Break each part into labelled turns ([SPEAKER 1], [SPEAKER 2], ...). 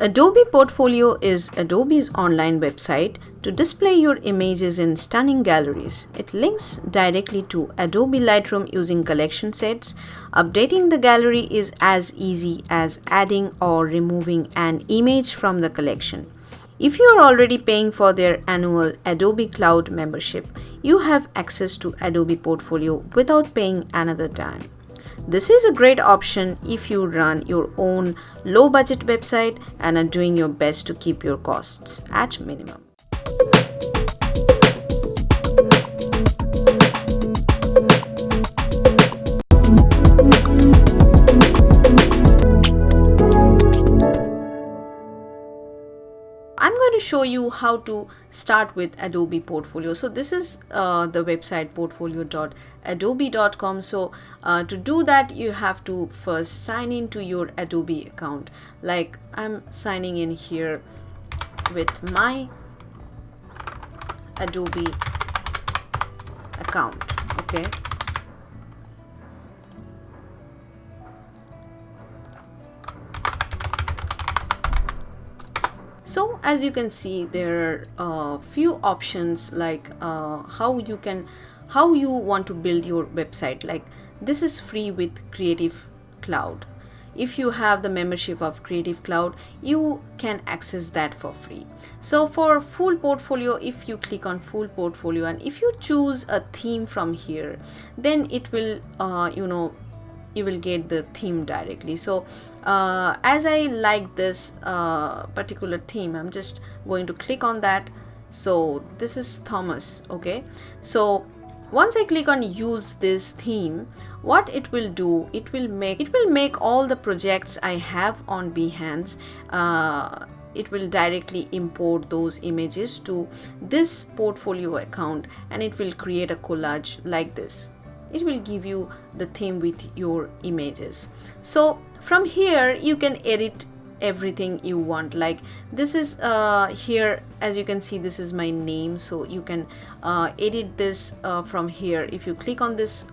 [SPEAKER 1] Adobe Portfolio is Adobe's online website to display your images in stunning galleries. It links directly to Adobe Lightroom using collection sets. Updating the gallery is as easy as adding or removing an image from the collection. If you are already paying for their annual Adobe Cloud membership, you have access to Adobe Portfolio without paying another dime. This is a great option if you run your own low-budget website and are doing your best to keep your costs at minimum. I'm going to show you how to start with Adobe Portfolio. So this is the website portfolio.adobe.com. So to do that, you have to first sign in to your Adobe account. Like I'm signing in here with my Adobe account. Okay. So as you can see, there are a few options like how you want to build your website. Like this is free with Creative Cloud. If you have the membership of Creative Cloud, you can access that for free. So for full portfolio, if you click on full portfolio and if you choose a theme from here, then it will you will get the theme directly. So as I like this particular theme, I'm just going to click on that. So this is Thomas. Okay, so once I click on use this theme, what it will do, it will make all the projects I have on Behance, it will directly import those images to this portfolio account, and it will create a collage like this. It will give you the theme with your images. So from here you can edit everything you want. Like this is here, as you can see, this is my name, so you can edit this from here. If you click on this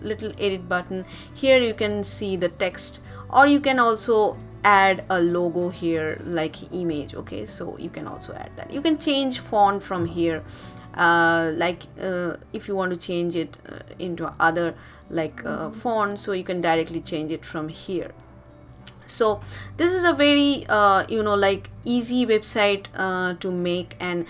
[SPEAKER 1] little edit button here, you can see the text, or you can also add a logo here like image. Okay, so you can also add that. You can change font from here. If you want to change it into other font, so you can directly change it from here. So this is a very easy website to make, and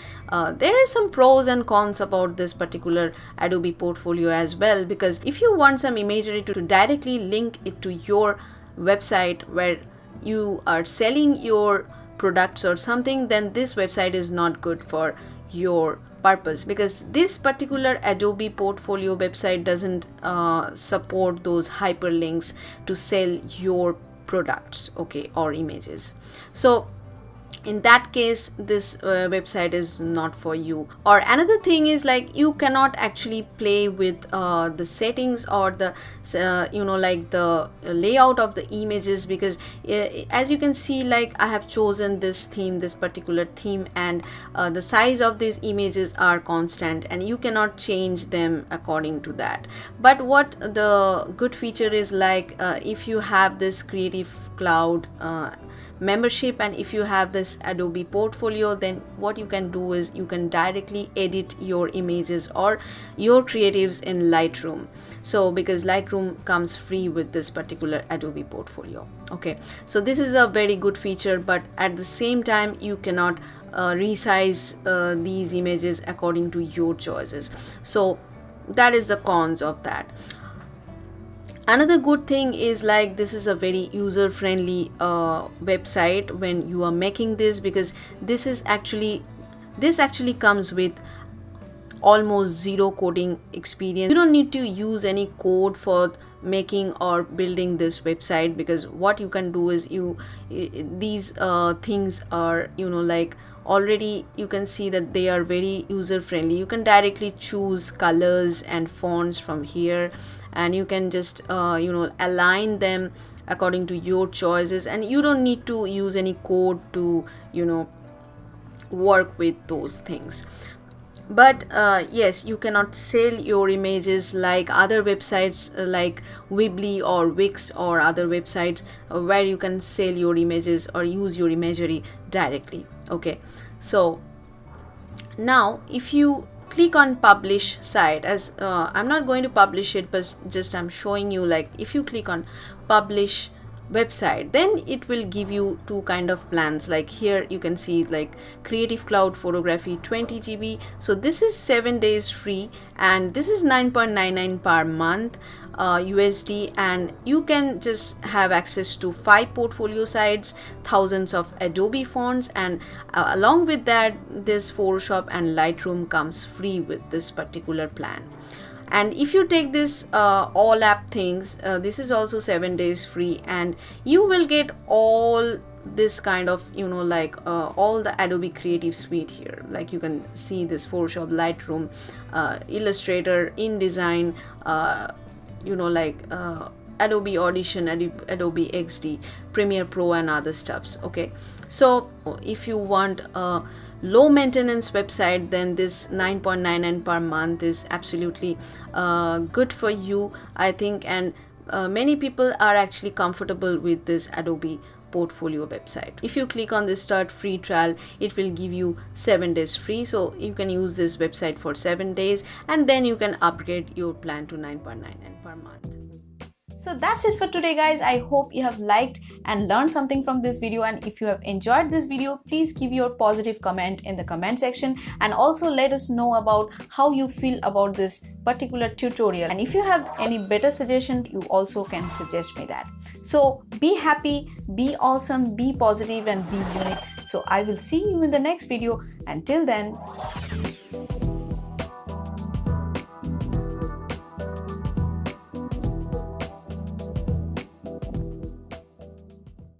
[SPEAKER 1] there is some pros and cons about this particular Adobe Portfolio as well, because if you want some imagery to directly link it to your website where you are selling your products or something, then this website is not good for your purpose, because this particular Adobe Portfolio website doesn't support those hyperlinks to sell your products, okay, or images. So in that case, this website is not for you. Or another thing is, like, you cannot actually play with the settings or the the layout of the images, because as you can see, like I have chosen this theme, this particular theme, and the size of these images are constant and you cannot change them according to that. But what the good feature is, like if you have this Creative Cloud membership and if you have this Adobe Portfolio, then what you can do is you can directly edit your images or your creatives in Lightroom. So because Lightroom comes free with this particular Adobe Portfolio. Okay, so this is a very good feature, but at the same time you cannot resize these images according to your choices. So that is the cons of that. Another good thing is, like, this is a very user-friendly website when you are making this, because this actually comes with almost zero coding experience. You don't need to use any code for making or building this website, because what you can do is these things are already, you can see that they are very user friendly. You can directly choose colors and fonts from here, and you can just align them according to your choices, and you don't need to use any code to work with those things. But yes, you cannot sell your images like other websites like Weebly or Wix or other websites where you can sell your images or use your imagery directly. Okay, so now if you click on publish site, as I'm not going to publish it, but just I'm showing you, like if you click on publish website, then it will give you two kind of plans. Like here you can see like Creative Cloud Photography 20 GB, so this is 7 days free, and this is 9.99 per month USD, and you can just have access to 5 portfolio sites, thousands of Adobe fonts, and along with that this Photoshop and Lightroom comes free with this particular plan. And if you take this all app things, this is also 7 days free, and you will get all this kind of, you know, like all the Adobe Creative Suite here. Like you can see this Photoshop, Lightroom, Illustrator, InDesign, you know, like Adobe Audition, Adobe XD, Premiere Pro, and other stuffs. Okay, so if you want a low maintenance website, then this 9.99 per month is absolutely good for you, I think. And many people are actually comfortable with this Adobe Portfolio website. If you click on this start free trial, it will give you 7 days free, so you can use this website for 7 days, and then you can upgrade your plan to 9.99 per month.
[SPEAKER 2] So that's it for today, guys. I hope you have liked and learned something from this video, and if you have enjoyed this video, please give your positive comment in the comment section, and also let us know about how you feel about this particular tutorial. And if you have any better suggestion, you also can suggest me that. So be happy, be awesome, be positive, and be unique. So I will see you in the next video. Until then,